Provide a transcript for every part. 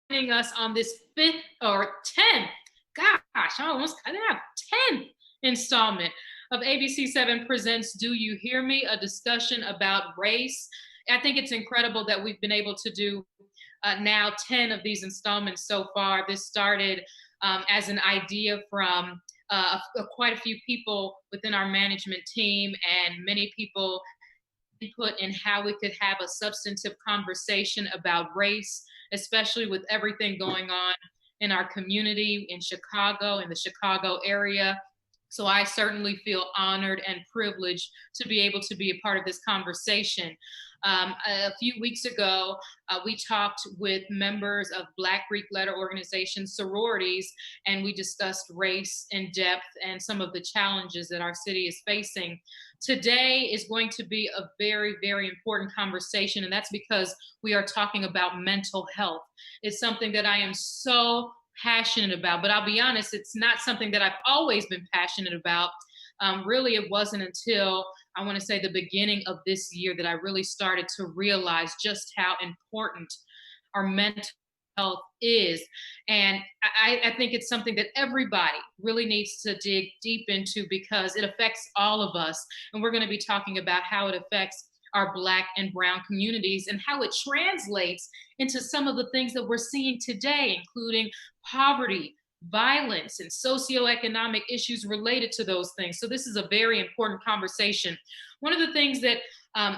joining us on this fifth or 10th, gosh, I didn't have 10th installment of ABC7 Presents Do You Hear Me? A discussion about race. I think it's incredible that we've been able to do now 10 of these installments so far. This started as an idea from quite a few people within our management team, and many people input in how we could have a substantive conversation about race, especially with everything going on in our community in Chicago, in the Chicago area. So I certainly feel honored and privileged to be able to be a part of this conversation. A few weeks ago, we talked with members of Black Greek letter organizations, sororities, and we discussed race in depth and some of the challenges that our city is facing. Today is going to be a very, very important conversation, and that's because we are talking about mental health. It's something that I am so passionate about, but I'll be honest, it's not something that I've always been passionate about. Really, it wasn't until I want to say the beginning of this year that I really started to realize just how important our mental health is. And I think it's something that everybody really needs to dig deep into because it affects all of us. And we're going to be talking about how it affects our Black and Brown communities and how it translates into some of the things that we're seeing today, including poverty, violence, and socioeconomic issues related to those things. So this is a very important conversation. One of the things that I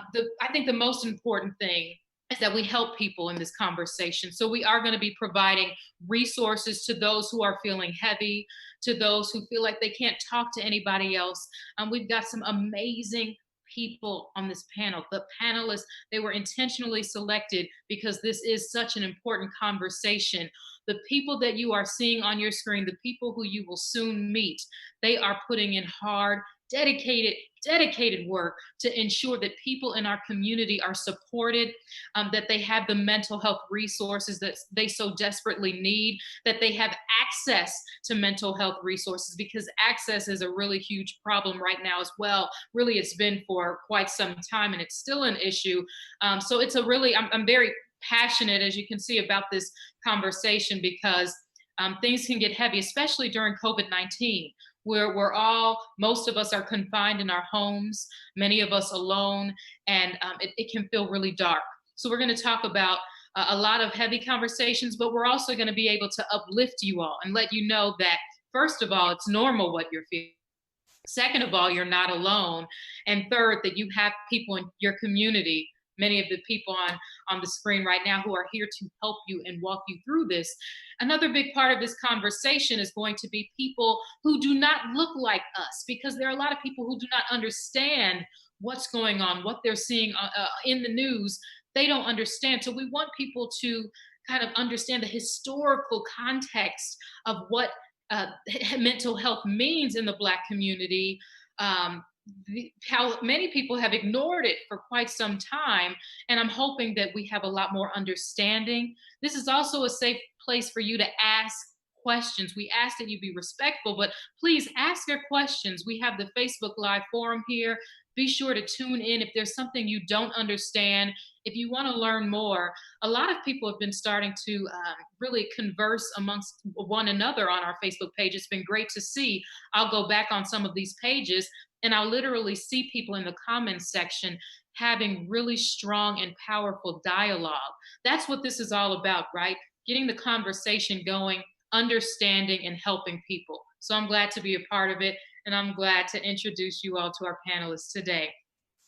think the most important thing is that we help people in this conversation. So we are going to be providing resources to those who are feeling heavy, to those who feel like they can't talk to anybody else. We've got some amazing people on this panel. The panelists, they were intentionally selected because this is such an important conversation. The people that you are seeing on your screen, the people who you will soon meet, they are putting in hard, dedicated work to ensure that people in our community are supported, that they have the mental health resources that they so desperately need, that they have access to mental health resources, because access is a really huge problem right now as well. Really, it's been for quite some time and it's still an issue. So it's a really, I'm very passionate, as you can see, about this conversation because things can get heavy, especially during COVID-19, where most of us are confined in our homes, many of us alone, and it can feel really dark. So we're going to talk about a lot of heavy conversations, but we're also going to be able to uplift you all and let you know that, first of all, it's normal what you're feeling. Second of all, you're not alone. And third, that you have people in your community, many of the people on the screen right now, who are here to help you and walk you through this. Another big part of this conversation is going to be people who do not look like us, because there are a lot of people who do not understand what's going on, what they're seeing in the news. They don't understand. So we want people to kind of understand the historical context of what mental health means in the Black community. How many people have ignored it for quite some time. And I'm hoping that we have a lot more understanding. This is also a safe place for you to ask questions. We ask that you be respectful, but please ask your questions. We have the Facebook Live forum here. Be sure to tune in if there's something you don't understand. If you want to learn more, a lot of people have been starting to really converse amongst one another on our Facebook page. It's been great to see. I'll go back on some of these pages and I'll literally see people in the comments section having really strong and powerful dialogue. That's what this is all about, right? Getting the conversation going, understanding, and helping people. So I'm glad to be a part of it, and I'm glad to introduce you all to our panelists today.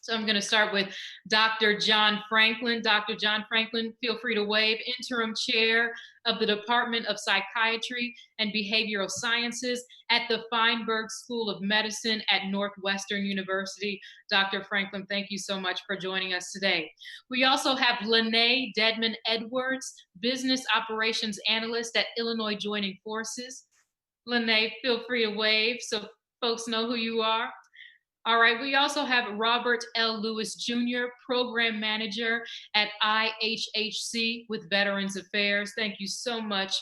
So I'm going to start with Dr. John Franklin. Dr. John Franklin, feel free to wave, interim chair of the Department of Psychiatry and Behavioral Sciences at the Feinberg School of Medicine at Northwestern University. Dr. Franklin, thank you so much for joining us today. We also have Lene Dedman Edwards, Business Operations Analyst at Illinois Joining Forces. Lene, feel free to wave so folks know who you are. All right, we also have Robert L. Lewis Jr., Program Manager at IHHC with Veterans Affairs. Thank you so much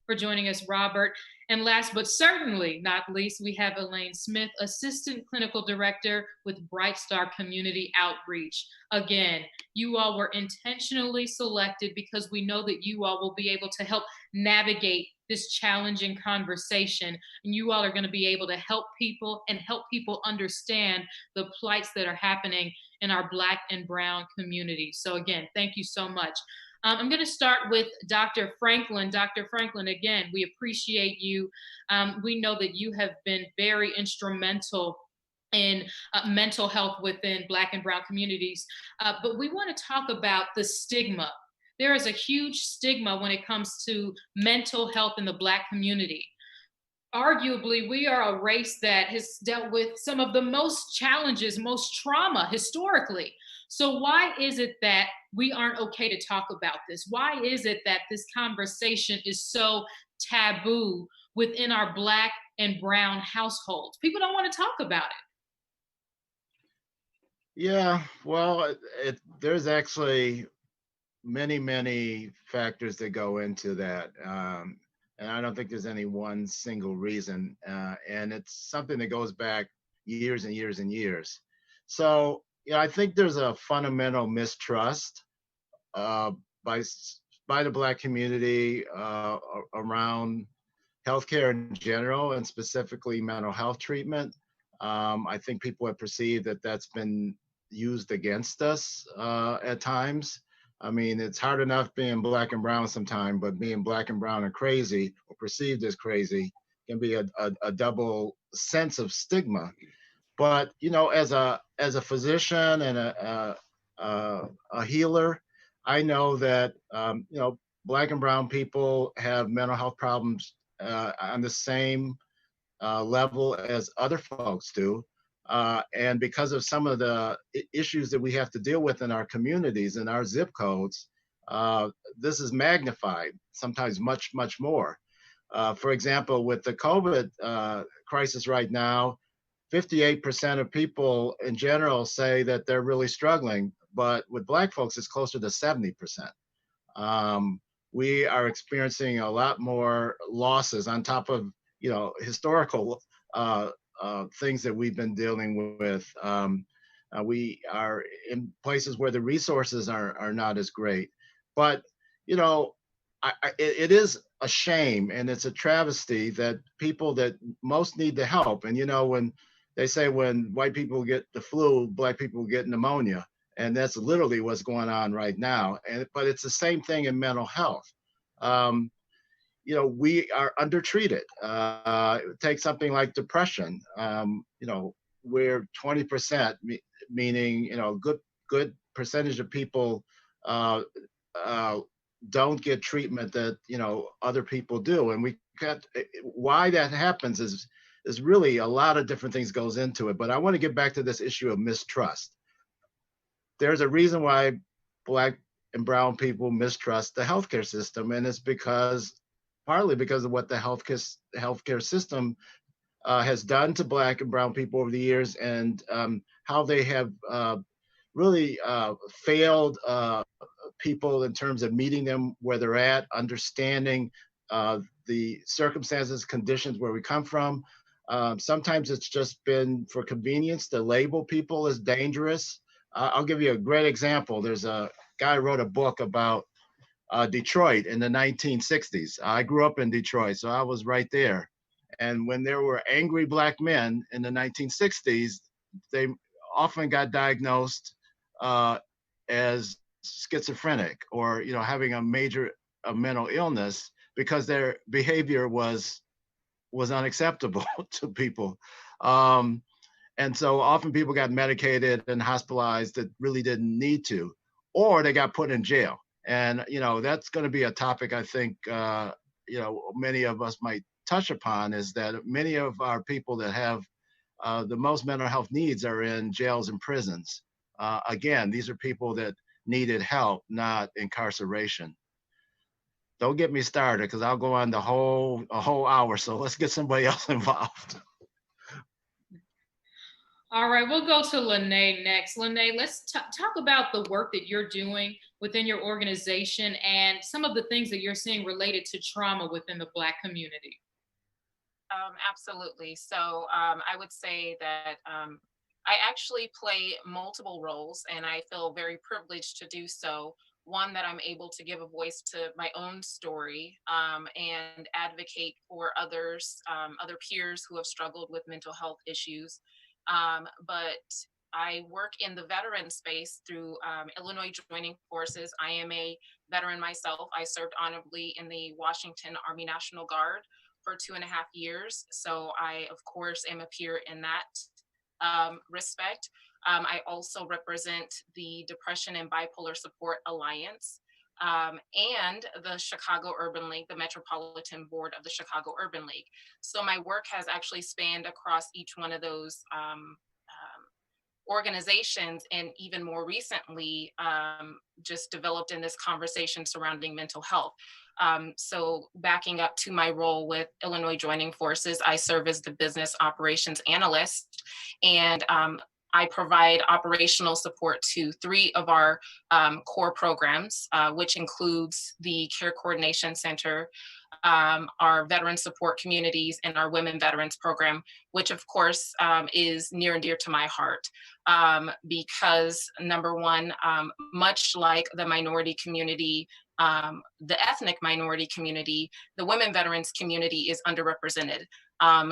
for joining us, Robert. And last but certainly not least, we have Elaine Smith, Assistant Clinical Director with Bright Star Community Outreach. Again, you all were intentionally selected because we know that you all will be able to help navigate this challenging conversation. And you all are going to be able to help people and help people understand the plights that are happening in our Black and Brown communities. So, again, thank you so much. I'm going to start with Dr. Franklin. Dr. Franklin, again, we appreciate you. We know that you have been very instrumental in mental health within Black and Brown communities. But we want to talk about the stigma. There is a huge stigma when it comes to mental health in the Black community. Arguably, we are a race that has dealt with some of the most challenges, most trauma historically. So, why is it that we aren't okay to talk about this? Why is it that this conversation is so taboo within our Black and Brown households? People don't want to talk about it. Yeah, well, there's actually many factors that go into that. And I don't think there's any one single reason. And it's something that goes back years and years and years. So, I think there's a fundamental mistrust uh, by by the Black community around healthcare in general, and specifically mental health treatment. I think people have perceived that that's been used against us at times. I mean, it's hard enough being Black and brown sometimes, but being Black and brown and crazy, or perceived as crazy, can be a double sense of stigma. But as a physician and a healer, I know that Black and brown people have mental health problems on the same level as other folks do. And because of some of the issues that we have to deal with in our communities and our zip codes, uh, this is magnified, sometimes much more. For example, with the COVID crisis right now, 58% of people in general say that they're really struggling, but with Black folks, it's closer to 70%. Um, we are experiencing a lot more losses on top of historical things that we've been dealing with. We are in places where the resources are not as great, but you know, it is a shame and it's a travesty that people that most need the help. And when they say when white people get the flu, Black people get pneumonia, and that's literally what's going on right now. But it's the same thing in mental health. Um, we are undertreated. Take something like depression. Where 20%, meaning good percentage of people uh, uh, don't get treatment that other people do, and we got why that happens is really a lot of different things goes into it. But I want to get back to this issue of mistrust. There's a reason why Black and brown people mistrust the healthcare system, and it's partly because of what the healthcare system has done to Black and brown people over the years, and how they have really failed people in terms of meeting them where they're at, understanding the circumstances, conditions where we come from. Sometimes it's just been for convenience to label people as dangerous. I'll give you a great example. There's a guy who wrote a book about Detroit in the 1960s. I grew up in Detroit, so I was right there. And when there were angry Black men in the 1960s, they often got diagnosed as schizophrenic, or having a major mental illness, because their behavior was unacceptable to people. Um, and so often people got medicated and hospitalized that really didn't need to, or they got put in jail. And that's going to be a topic I think many of us might touch upon, is that many of our people that have the most mental health needs are in jails and prisons. Again, these are people that needed help, not incarceration. Don't get me started, because I'll go on a whole hour. So let's get somebody else involved. All right, we'll go to Lene next. Lene, let's talk about the work that you're doing within your organization and some of the things that you're seeing related to trauma within the Black community. Absolutely. So I would say that I actually play multiple roles, and I feel very privileged to do so. One, that I'm able to give a voice to my own story and advocate for others, other peers who have struggled with mental health issues. But I work in the veteran space through Illinois Joining Forces. I am a veteran myself. I served honorably in the Washington Army National Guard for 2.5 years. So I, of course, am a peer in that respect. I also represent the Depression and Bipolar Support Alliance and the Chicago Urban League, the Metropolitan Board of the Chicago Urban League. So my work has actually spanned across each one of those organizations, and even more recently just developed in this conversation surrounding mental health. So backing up to my role with Illinois Joining Forces, I serve as the business operations analyst, and I provide operational support to three of our core programs, which includes the Care Coordination Center, our veteran support communities, and our Women Veterans Program, which of course is near and dear to my heart. Because number one, much like the minority community, the ethnic minority community, the women veterans community is underrepresented.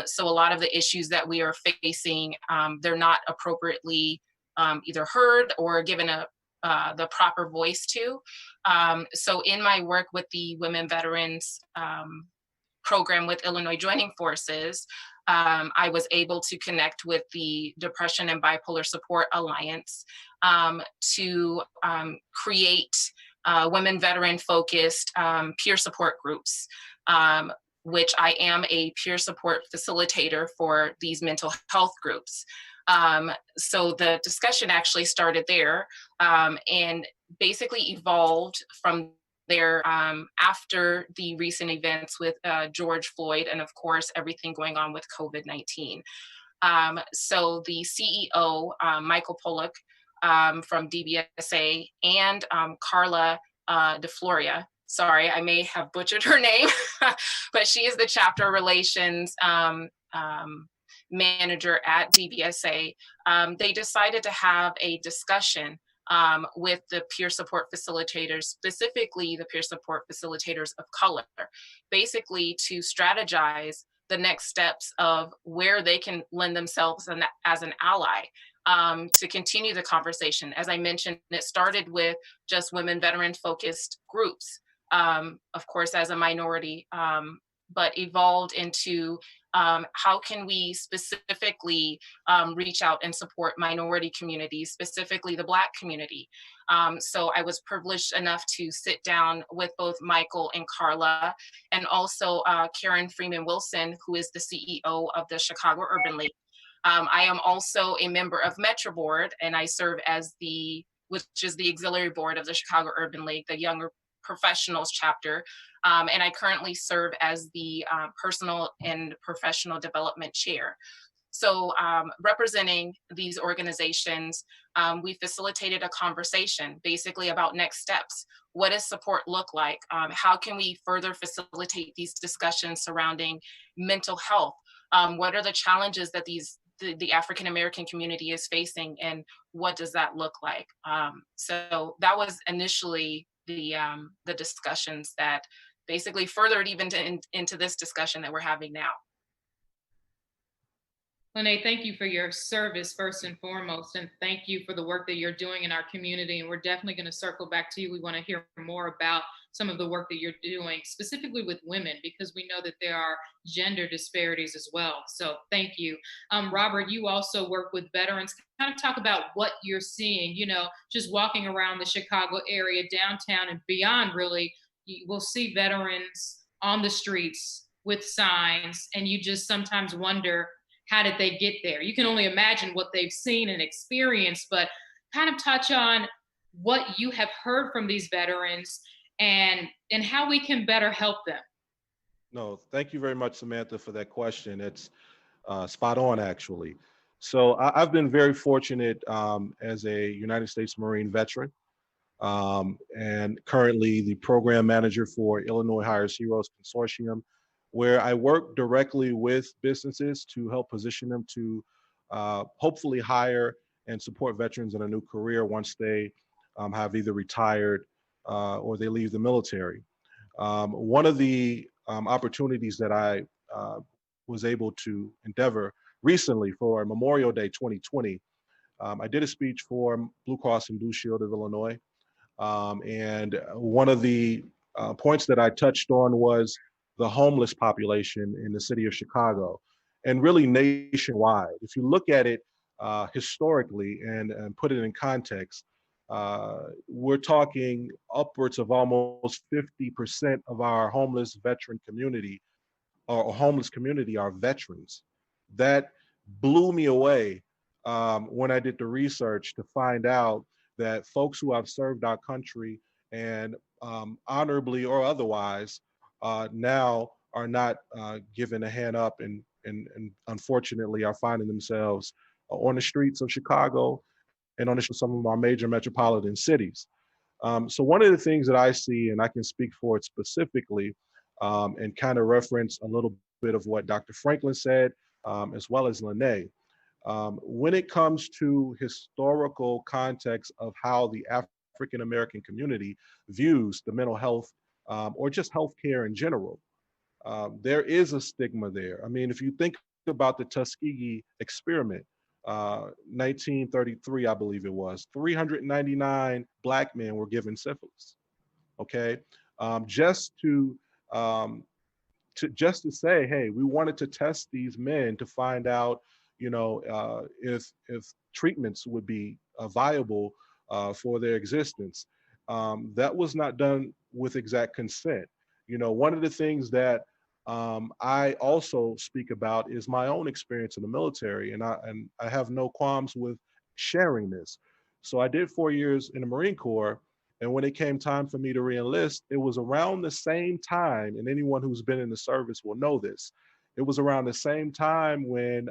So a lot of the issues that we are facing, they're not appropriately either heard or given the proper voice to. So in my work with the Women Veterans program with Illinois Joining Forces, I was able to connect with the Depression and Bipolar Support Alliance to create women veteran focused peer support groups, which I am a peer support facilitator for these mental health groups. So the discussion actually started there and basically evolved from there after the recent events with George Floyd, and of course, everything going on with COVID-19. So the CEO, Michael Pollock from DBSA, and Carla DeFloria, sorry, I may have butchered her name, but she is the chapter relations manager at DBSA. They decided to have a discussion with the peer support facilitators, specifically the peer support facilitators of color, basically to strategize the next steps of where they can lend themselves as an ally to continue the conversation. As I mentioned, it started with just women veteran focused groups, of course, as a minority, but evolved into how can we specifically reach out and support minority communities, specifically the Black community. So I was privileged enough to sit down with both Michael and Carla, and also Karen Freeman Wilson, who is the CEO of the Chicago Urban League. I am also a member of Metro Board, and I serve as which is the auxiliary board of the Chicago Urban League, the younger professionals chapter. And I currently serve as the personal and professional development chair. So representing these organizations, we facilitated a conversation basically about next steps. What does support look like? How can we further facilitate these discussions surrounding mental health? What are the challenges that the African American community is facing, and what does that look like? So that was initially the discussions that basically furthered even into this discussion that we're having now. Lene, thank you for your service first and foremost, and thank you for the work that you're doing in our community. And we're definitely going to circle back to you. We want to hear more about some of the work that you're doing, specifically with women, because we know that there are gender disparities as well. So thank you. Robert, you also work with veterans. Kind of talk about what you're seeing, just walking around the Chicago area, downtown and beyond, really. You will see veterans on the streets with signs, and you just sometimes wonder, how did they get there? You can only imagine what they've seen and experienced, but kind of touch on what you have heard from these veterans and how we can better help them. No, thank you very much, Samantha, for that question. It's spot on, actually. So I've been very fortunate as a United States Marine veteran, and currently the program manager for Illinois Hires Heroes Consortium, where I work directly with businesses to help position them to hopefully hire and support veterans in a new career once they have either retired or they leave the military. One of the opportunities that I was able to endeavor recently for Memorial Day 2020, I did a speech for Blue Cross and Blue Shield of Illinois. And one of the points that I touched on was the homeless population in the city of Chicago and really nationwide. If you look at it historically and put it in context, we're talking upwards of almost 50% of our homeless veteran community or homeless community are veterans. That blew me away when I did the research to find out that folks who have served our country and honorably or otherwise now are not given a hand up and unfortunately are finding themselves on the streets of Chicago and on the streets of some of our major metropolitan cities. So one of the things that I see, and I can speak for it specifically, and kind of reference a little bit of what Dr. Franklin said, as well as Lene. When it comes to historical context of how the African American community views the mental health or just healthcare in general, there is a stigma there. I mean, if you think about the Tuskegee experiment, 1933, I believe it was, 399 Black men were given syphilis. Okay, just um, just to say, hey, we wanted to test these men to find out, if treatments would be viable for their existence. That was not done with exact consent. One of the things that I also speak about is my own experience in the military, and I have no qualms with sharing this. So I did 4 years in the Marine Corps, and when it came time for me to reenlist, it was around the same time, and anyone who's been in the service will know this. It was around the same time when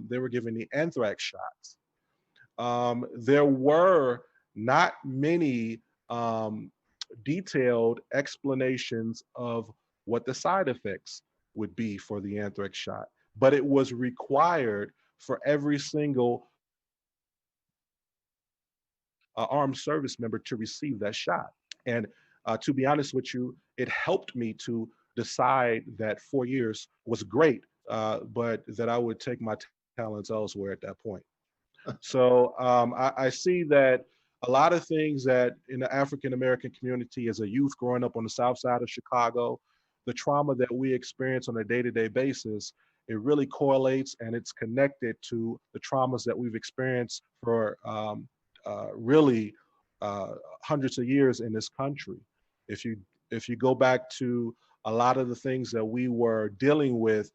they were giving the anthrax shots. There were not many detailed explanations of what the side effects would be for the anthrax shot, but it was required for every single armed service member to receive that shot. And to be honest with you, it helped me to decide that 4 years was great, but that I would take my talents elsewhere at that point. So I see that a lot of things that in the African American community as a youth growing up on the south side of Chicago, the trauma that we experience on a day-to-day basis, it really correlates and it's connected to the traumas that we've experienced for really hundreds of years in this country. If you if you go back to a lot of the things that we were dealing with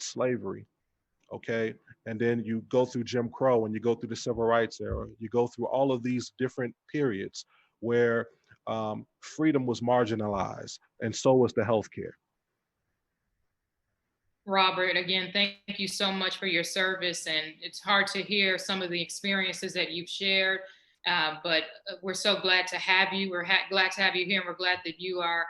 slavery, okay, and then you go through Jim Crow and you go through the civil rights era, you go through all of these different periods where freedom was marginalized, and so was the healthcare. Robert, again, thank you so much for your service. And it's hard to hear some of the experiences that you've shared, but we're so glad to have you. We're glad to have you here, and we're glad that you are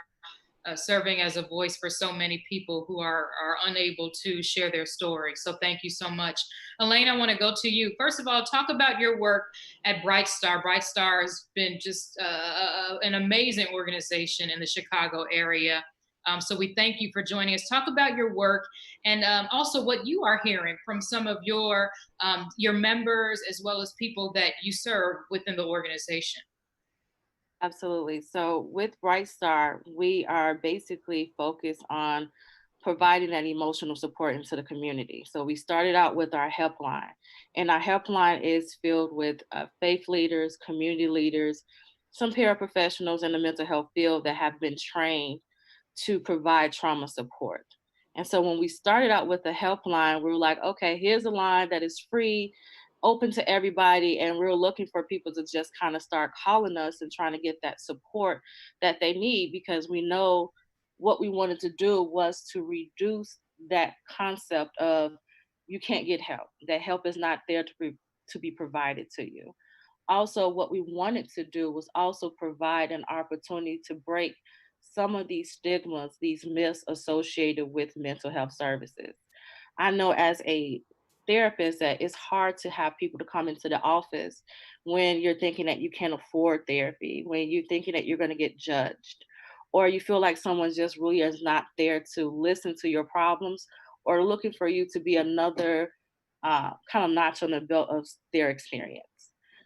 serving as a voice for so many people who are unable to share their story. So thank you so much. Elaine, I want to go to you. First of all, talk about your work at Bright Star. Bright Star has been just an amazing organization in the Chicago area. So we thank you for joining us. Talk about your work and also what you are hearing from some of your members as well as people that you serve within the organization. Absolutely. So with Bright Star, we are basically focused on providing that emotional support into the community. So we started out with our helpline, and our helpline is filled with faith leaders, community leaders, some paraprofessionals in the mental health field that have been trained to provide trauma support. And so when we started out with the helpline, we were like, okay, here's a line that is free, open to everybody. And we are looking for people to just kind of start calling us and trying to get that support that they need, because we know what we wanted to do was to reduce that concept of you can't get help. That help is not there to be provided to you. Also, what we wanted to do was also provide an opportunity to break some of these stigmas, these myths associated with mental health services. I know as a therapist that it's hard to have people to come into the office when you're thinking that you can't afford therapy, when you're thinking that you're going to get judged, or you feel like someone just really is not there to listen to your problems or looking for you to be another kind of notch on the belt of their experience.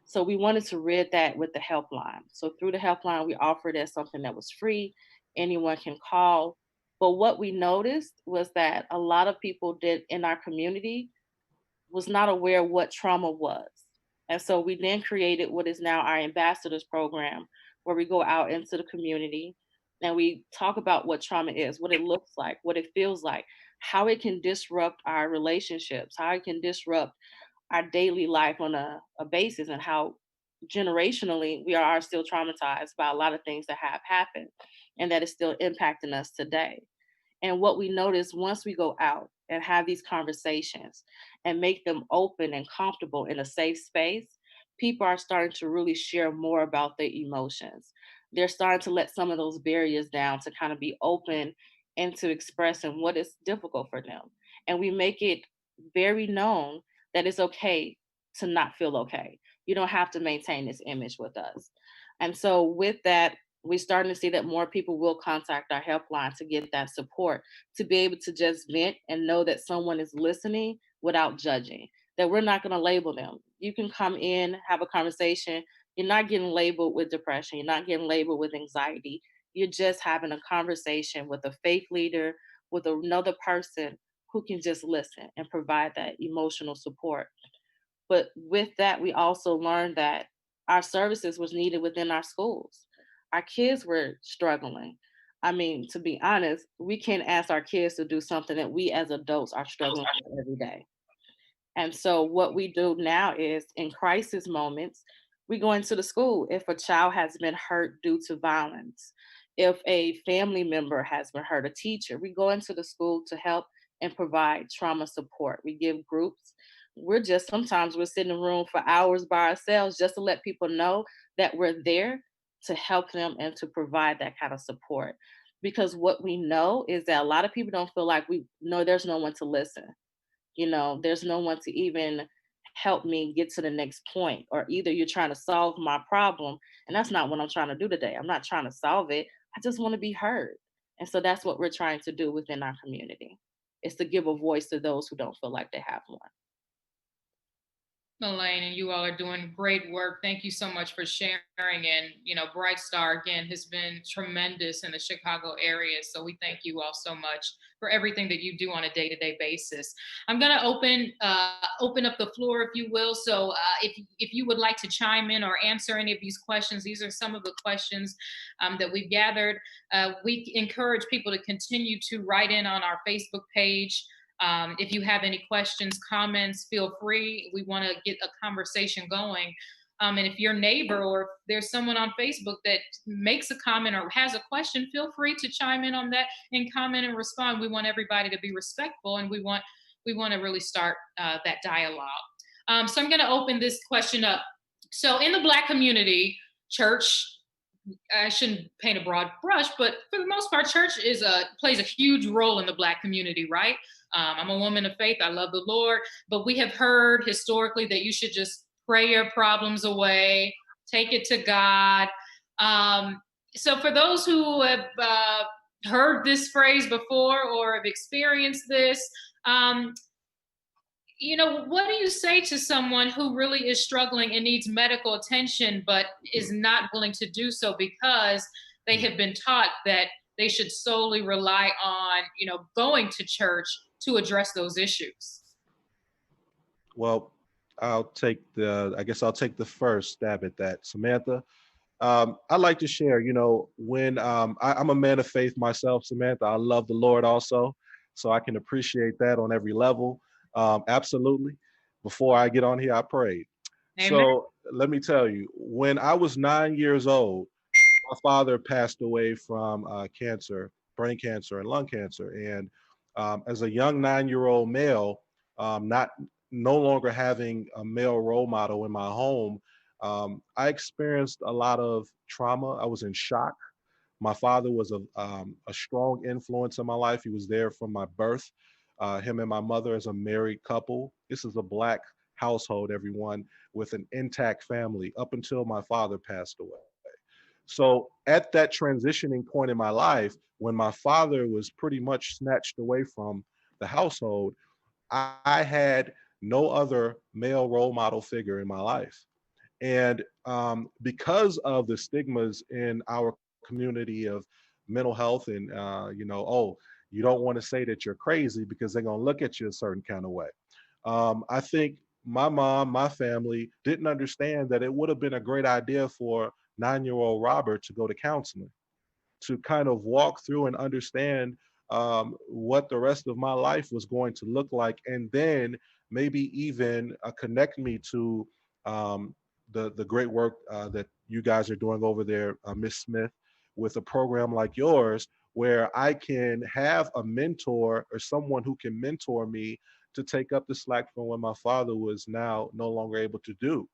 So we wanted to rid that with the helpline. So through the helpline, we offered as something that was free. Anyone can call. But what we noticed was that a lot of people did in our community was not aware what trauma was. And so we then created what is now our ambassadors program, where we go out into the community and we talk about what trauma is, what it looks like, what it feels like, how it can disrupt our relationships, how it can disrupt our daily life on a basis, and how generationally we are still traumatized by a lot of things that have happened and that is still impacting us today. And what we notice once we go out and have these conversations and make them open and comfortable in a safe space, people are starting to really share more about their emotions. They're starting to let some of those barriers down to kind of be open and to expressing what is difficult for them. And we make it very known that it's okay to not feel okay. You don't have to maintain this image with us. And so, with that, we're starting to see that more people will contact our helpline to get that support, to be able to just vent and know that someone is listening without judging, that we're not going to label them. You can come in, have a conversation. You're not getting labeled with depression. You're not getting labeled with anxiety. You're just having a conversation with a faith leader, with another person who can just listen and provide that emotional support. But with that, we also learned that our services was needed within our schools. Our kids were struggling. I mean, to be honest, we can't ask our kids to do something that we as adults are struggling with every day. And so what we do now is in crisis moments, we go into the school if a child has been hurt due to violence, if a family member has been hurt, a teacher, we go into the school to help and provide trauma support. We give groups. We're just sometimes we're sitting in a room for hours by ourselves just to let people know that we're there to help them and to provide that kind of support. Because what we know is that a lot of people don't feel like we know there's no one to listen. There's no one to even help me get to the next point, or either you're trying to solve my problem, and that's not what I'm trying to do today. I'm not trying to solve it. I just want to be heard. And so that's what we're trying to do within our community, is to give a voice to those who don't feel like they have one. Elaine, and you all are doing great work. Thank you so much for sharing. And, Bright Star, again, has been tremendous in the Chicago area. So we thank you all so much for everything that you do on a day-to-day basis. I'm going to open up the floor, if you will. So if you would like to chime in or answer any of these questions, these are some of the questions that we've gathered. We encourage people to continue to write in on our Facebook page. If you have any questions, comments, feel free. We want to get a conversation going. And if your neighbor or if there's someone on Facebook that makes a comment or has a question, feel free to chime in on that and comment and respond. We want everybody to be respectful, and we want to really start that dialogue. So I'm going to open this question up. So in the Black community, church, I shouldn't paint a broad brush, but for the most part, church plays a huge role in the Black community, right? I'm a woman of faith. I love the Lord, but we have heard historically that you should just pray your problems away, take it to God. So for those who have heard this phrase before or have experienced this, what do you say to someone who really is struggling and needs medical attention, but is not willing to do so because they have been taught that they should solely rely on, going to church to address those issues? Well, I guess I'll take the first stab at that. Samantha, I'd like to share, when I'm a man of faith myself, Samantha, I love the Lord also. So I can appreciate that on every level. Absolutely. Before I get on here, I prayed. Amen. So let me tell you, when I was 9 years old, my father passed away from cancer, brain cancer and lung cancer. And as a young 9-year-old male, not no longer having a male role model in my home, I experienced a lot of trauma. I was in shock. My father was a strong influence in my life. He was there from my birth. Him and my mother as a married couple. This is a Black household, everyone, with an intact family up until my father passed away. So at that transitioning point in my life, when my father was pretty much snatched away from the household, I had no other male role model figure in my life. And because of the stigmas in our community of mental health and, oh, you don't want to say that you're crazy because they're going to look at you a certain kind of way. I think my mom, my family didn't understand that it would have been a great idea for 9-year-old Robert to go to counseling, to kind of walk through and understand what the rest of my life was going to look like, and then maybe even connect me to the great work that you guys are doing over there, Miss Smith, with a program like yours, where I can have a mentor or someone who can mentor me to take up the slack from what my father was now no longer able to do.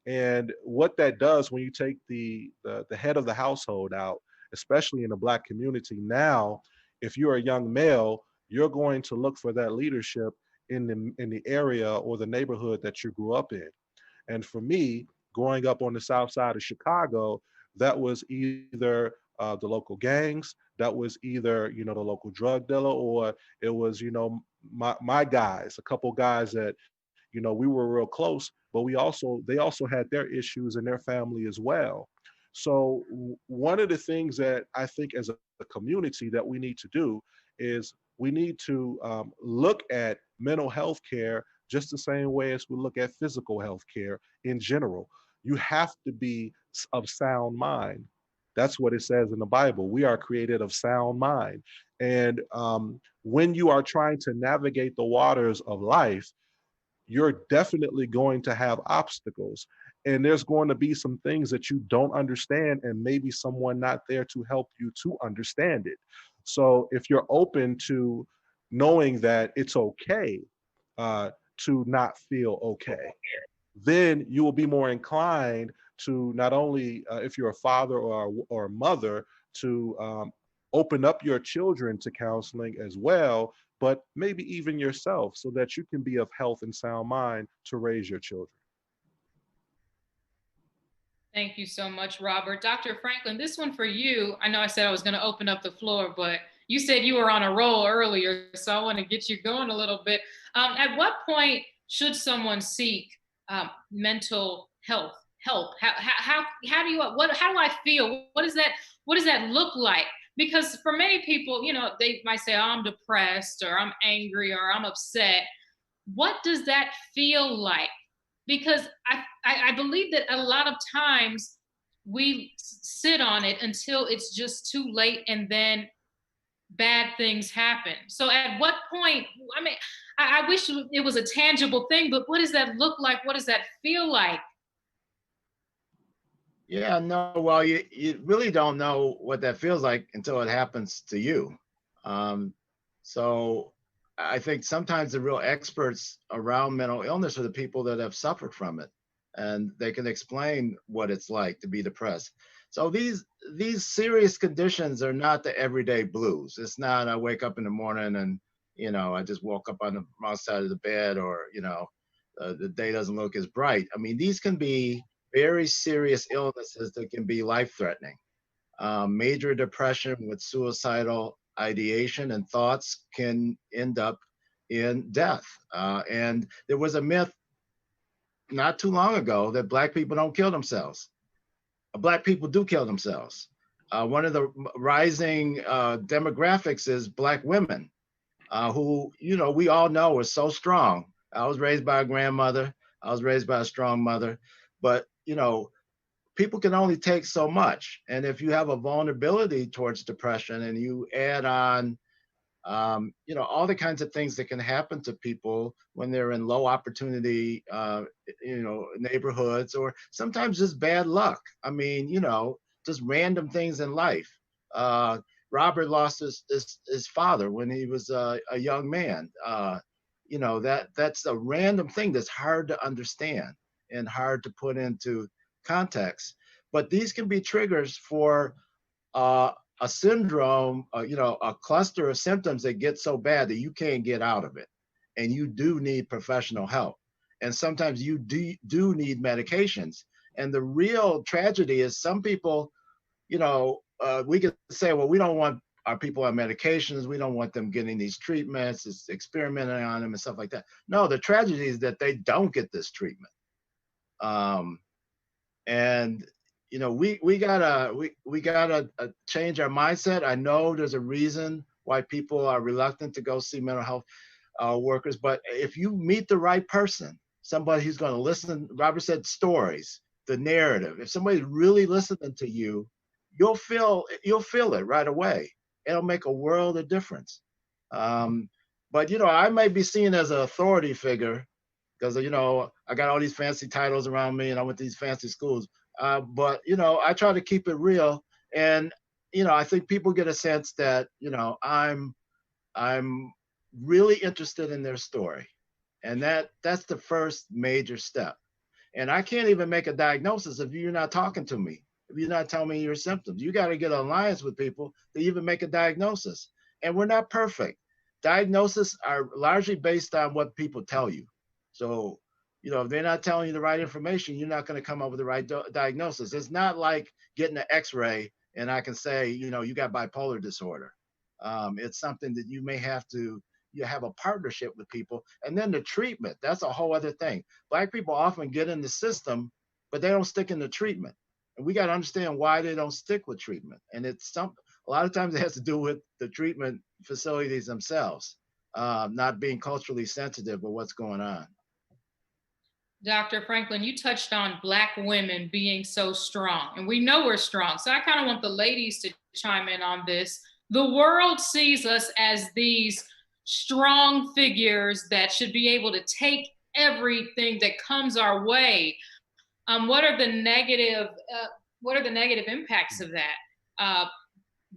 And what that does when you take the head of the household out, especially in the Black community, now, if you're a young male, you're going to look for that leadership in the area or the neighborhood that you grew up in. And for me, growing up on the south side of Chicago, that was either the local gangs, that was either, the local drug dealer, or it was, my guys, a couple guys that, we were real close, but they also had their issues in their family as well. So one of the things that I think as a community that we need to do is we need to look at mental health care just the same way as we look at physical health care in general. You have to be of sound mind. That's what it says in the Bible. We are created of sound mind. And when you are trying to navigate the waters of life, you're definitely going to have obstacles. And there's going to be some things that you don't understand, and maybe someone not there to help you to understand it. So if you're open to knowing that it's okay to not feel okay, then you will be more inclined to not only, if you're a father or a mother, to open up your children to counseling as well, but maybe even yourself, so that you can be of health and sound mind to raise your children. Thank you so much, Robert. Dr. Franklin, this one for you. I know I said I was going to open up the floor, but you said you were on a roll earlier, so I want to get you going a little bit. At what point should someone seek mental health help? How do I feel? What does that look like? Because for many people, they might say, oh, I'm depressed, or I'm angry, or I'm upset. What does that feel like? Because I believe that a lot of times we sit on it until it's just too late, and then bad things happen. So at what point, I mean, I wish it was a tangible thing, but what does that look like? What does that feel like? Yeah, no, well, you really don't know what that feels like until it happens to you. Um, so I think sometimes the real experts around mental illness are the people that have suffered from it, and they can explain what it's like to be depressed. So these serious conditions are not the everyday blues. It's not I wake up in the morning and I just woke up on the wrong side of the bed, or the day doesn't look as bright. I mean, these can be very serious illnesses that can be life threatening. Major depression with suicidal ideation and thoughts can end up in death. And there was a myth not too long ago that Black people don't kill themselves. Black people do kill themselves. One of the rising demographics is Black women, who, we all know are so strong. I was raised by a grandmother. I was raised by a strong mother. But, people can only take so much. And if you have a vulnerability towards depression and you add on, all the kinds of things that can happen to people when they're in low opportunity, neighborhoods, or sometimes just bad luck. I mean, just random things in life. Robert lost his father when he was a young man. that's a random thing that's hard to understand and hard to put into context. But these can be triggers for uh, a syndrome, a cluster of symptoms that get so bad that you can't get out of it. And you do need professional help. And sometimes you do need medications. And the real tragedy is some people, we could say, well, we don't want our people on medications. We don't want them getting these treatments, it's experimenting on them and stuff like that. No, the tragedy is that they don't get this treatment. Um, and we gotta change our mindset. I know there's a reason why people are reluctant to go see mental health workers, but if you meet the right person, somebody who's going to listen, Robert said stories, the narrative. If somebody's really listening to you, you'll feel it right away. It'll make a world of difference. Um, but I might be seen as an authority figure because I got all these fancy titles around me and I went to these fancy schools. But I try to keep it real, and I think people get a sense that I'm really interested in their story, and that's the first major step. And I can't even make a diagnosis if you're not talking to me, if you're not telling me your symptoms. You got to get an alliance with people to even make a diagnosis. And we're not perfect. Diagnoses are largely based on what people tell you. So, if they're not telling you the right information, you're not going to come up with the right diagnosis. It's not like getting an x-ray and I can say, you got bipolar disorder. It's something that you have a partnership with people. And then the treatment, that's a whole other thing. Black people often get in the system, but they don't stick in the treatment. And we got to understand why they don't stick with treatment. And a lot of times it has to do with the treatment facilities themselves, not being culturally sensitive of what's going on. Dr. Franklin, you touched on Black women being so strong, and we know we're strong. So I kind of want the ladies to chime in on this. The world sees us as these strong figures that should be able to take everything that comes our way. What are the negative? What are the negative impacts of that?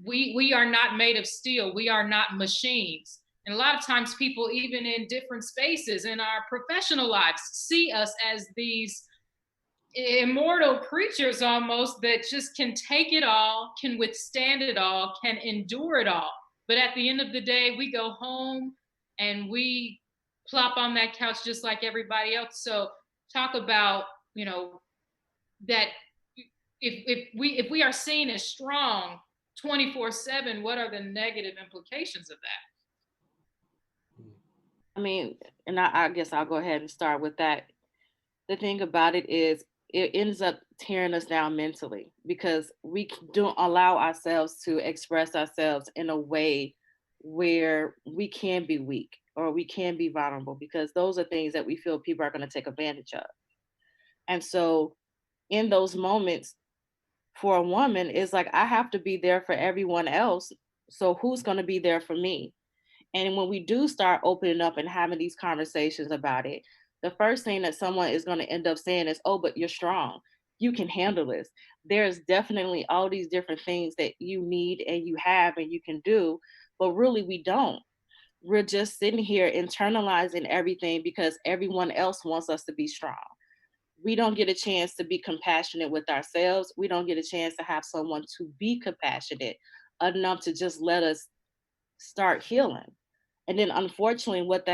We are not made of steel. We are not machines. And a lot of times people, even in different spaces in our professional lives, see us as these immortal creatures almost that just can take it all, can withstand it all, can endure it all. But at the end of the day, we go home and we plop on that couch just like everybody else. So talk about, that if we are seen as strong 24/7, what are the negative implications of that? I mean, and I guess I'll go ahead and start with that. The thing about it is, it ends up tearing us down mentally because we don't allow ourselves to express ourselves in a way where we can be weak or we can be vulnerable, because those are things that we feel people are going to take advantage of. And so, in those moments, for a woman, it's like I have to be there for everyone else. So, who's going to be there for me? And when we do start opening up and having these conversations about it, the first thing that someone is going to end up saying is, oh, but you're strong. You can handle this. There's definitely all these different things that you need and you have and you can do, but really we don't. We're just sitting here internalizing everything because everyone else wants us to be strong. We don't get a chance to be compassionate with ourselves. We don't get a chance to have someone to be compassionate enough to just let us start healing. And then unfortunately, what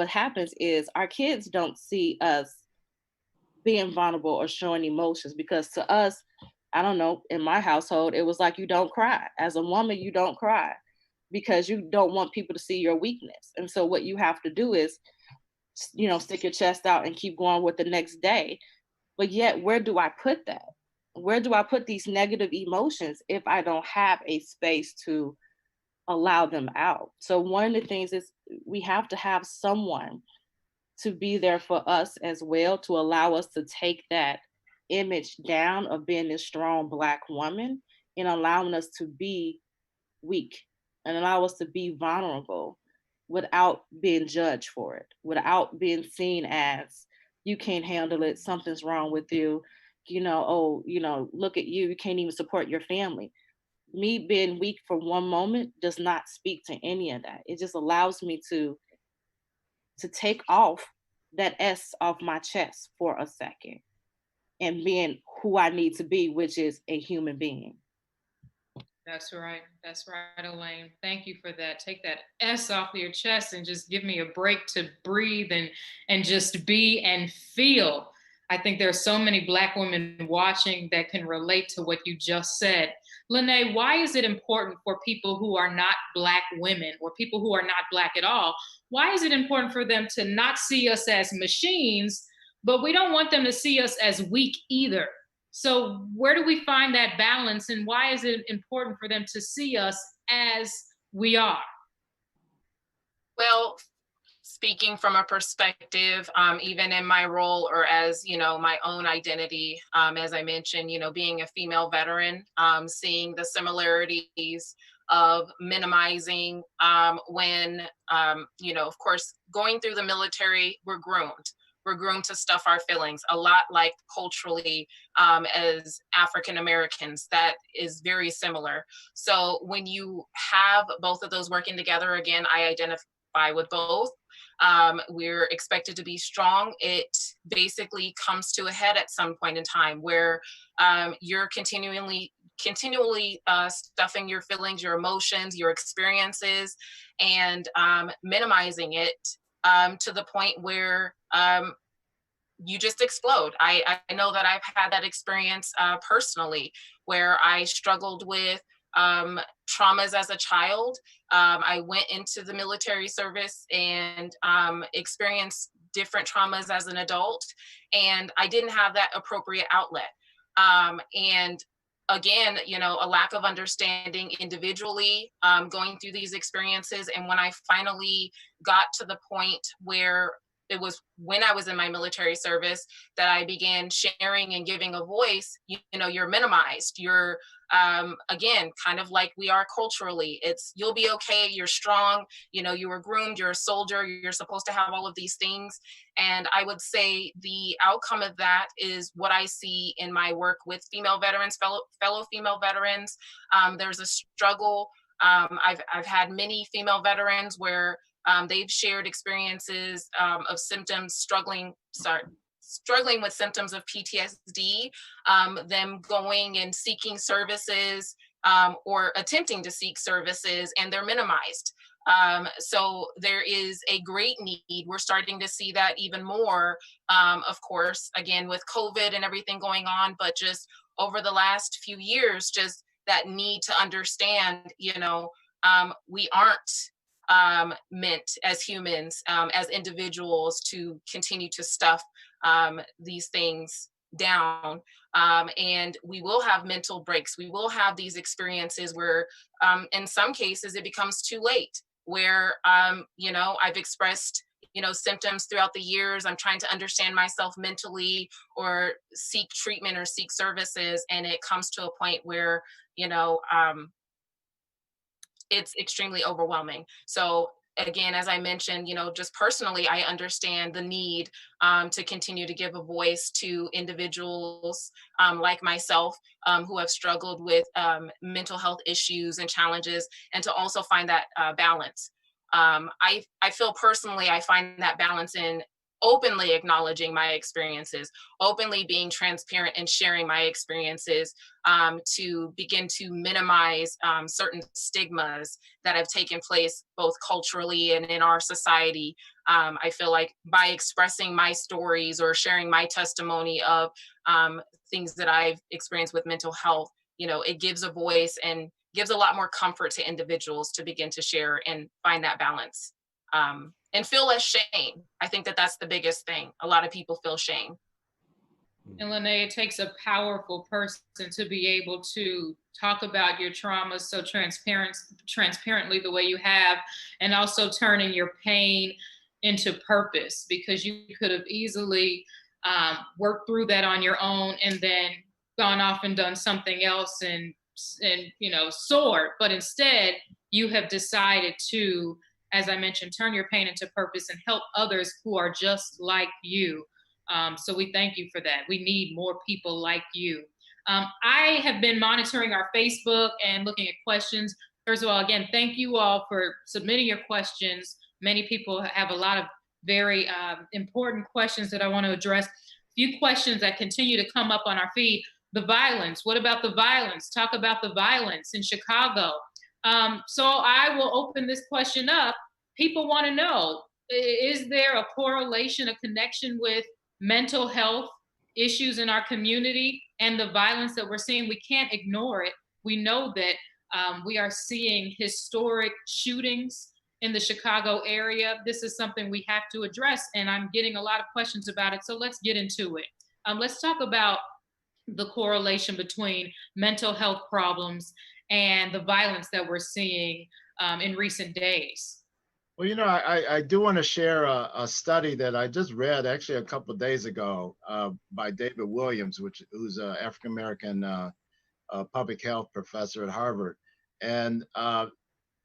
happens is our kids don't see us being vulnerable or showing emotions, because to us, I don't know, in my household, it was like, you don't cry. As a woman, you don't cry because you don't want people to see your weakness. And so what you have to do is, stick your chest out and keep going with the next day. But yet, where do I put that? Where do I put these negative emotions if I don't have a space to allow them out? So one of the things is we have to have someone to be there for us as well, to allow us to take that image down of being this strong Black woman and allowing us to be weak and allow us to be vulnerable without being judged for it, without being seen as, you can't handle it, something's wrong with you, oh, look at you, you can't even support your family. Me being weak for one moment does not speak to any of that. It just allows me to to take off that S off my chest for a second and being who I need to be, which is a human being. That's right. That's right, Elaine. Thank you for that. Take that S off of your chest and just give me a break to breathe and just be and feel. I think there are so many Black women watching that can relate to what you just said. Lene, why is it important for people who are not Black women or people who are not Black at all? Why is it important for them to not see us as machines, but we don't want them to see us as weak either? So where do we find that balance, and why is it important for them to see us as we are? Well, speaking from a perspective, even in my role or as, my own identity, as I mentioned, being a female veteran, seeing the similarities of minimizing when, of course, going through the military, we're groomed. We're groomed to stuff our feelings, a lot like culturally as African Americans. That is very similar. So when you have both of those working together, again, I identify with both. We're expected to be strong. It basically comes to a head at some point in time where you're continually stuffing your feelings, your emotions, your experiences, and minimizing it to the point where you just explode. I know that I've had that experience personally where I struggled with traumas as a child. I went into the military service and experienced different traumas as an adult, and I didn't have that appropriate outlet. And again, a lack of understanding individually, going through these experiences. And when I finally got to the point where it was when I was in my military service that I began sharing and giving a voice, you're minimized. You're, again, kind of like we are culturally. It's, you'll be okay, you're strong, you were groomed, you're a soldier, you're supposed to have all of these things. And I would say the outcome of that is what I see in my work with female veterans, fellow female veterans. There's a struggle. I've had many female veterans where they've shared experiences of symptoms, struggling with symptoms of PTSD, them going and seeking services or attempting to seek services, and they're minimized. So there is a great need. We're starting to see that even more, of course, again, with COVID and everything going on, but just over the last few years, just that need to understand, we aren't meant as humans, as individuals, to continue to stuff these things down. And we will have mental breaks. We will have these experiences where, in some cases, it becomes too late, where, I've expressed, symptoms throughout the years. I'm trying to understand myself mentally or seek treatment or seek services. And it comes to a point where, it's extremely overwhelming. So again, as I mentioned, just personally, I understand the need to continue to give a voice to individuals like myself who have struggled with mental health issues and challenges, and to also find that balance. I feel personally, I find that balance in openly acknowledging my experiences, openly being transparent and sharing my experiences, to begin to minimize certain stigmas that have taken place both culturally and in our society. I feel like by expressing my stories or sharing my testimony of things that I've experienced with mental health, it gives a voice and gives a lot more comfort to individuals to begin to share and find that balance. And feel less shame. I think that that's the biggest thing. A lot of people feel shame. And Lene, it takes a powerful person to be able to talk about your traumas so transparently the way you have, and also turning your pain into purpose, because you could have easily worked through that on your own and then gone off and done something else and soared. But instead, you have decided to, as I mentioned, turn your pain into purpose and help others who are just like you. So we thank you for that. We need more people like you. I have been monitoring our Facebook and looking at questions. First of all, again, thank you all for submitting your questions. Many people have a lot of very important questions that I want to address. A few questions that continue to come up on our feed. The violence. What about the violence? Talk about the violence in Chicago. So I will open this question up. People want to know, is there a correlation, a connection with mental health issues in our community and the violence that we're seeing? We can't ignore it. We know that we are seeing historic shootings in the Chicago area. This is something we have to address, and I'm getting a lot of questions about it. So let's get into it. Let's talk about the correlation between mental health problems and the violence that we're seeing in recent days. Well, I do want to share a study that I just read actually a couple of days ago by David Williams, who's an African American public health professor at Harvard. And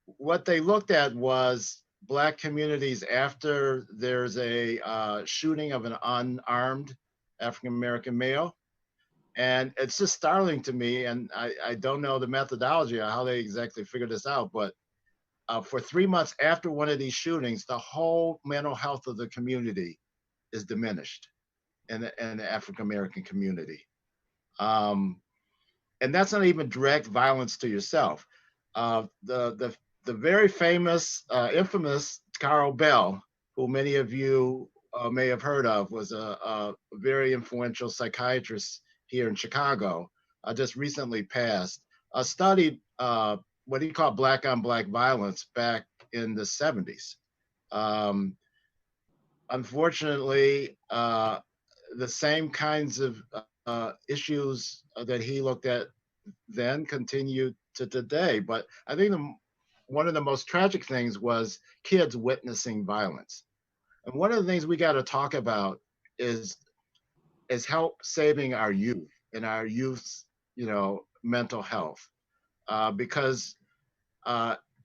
what they looked at was Black communities after there's a shooting of an unarmed African American male. And it's just startling to me, and I don't know the methodology or how they exactly figured this out, but for 3 months after one of these shootings, the whole mental health of the community is diminished in the African American community. And that's not even direct violence to yourself. The very famous, infamous Carl Bell, who many of you may have heard of, was a very influential psychiatrist here in Chicago, just recently passed, studied what he called Black on Black violence back in the 70s. Unfortunately, the same kinds of issues that he looked at then continue to today. But I think one of the most tragic things was kids witnessing violence. And one of the things we got to talk about is help saving our youth and our youth's, mental health. Because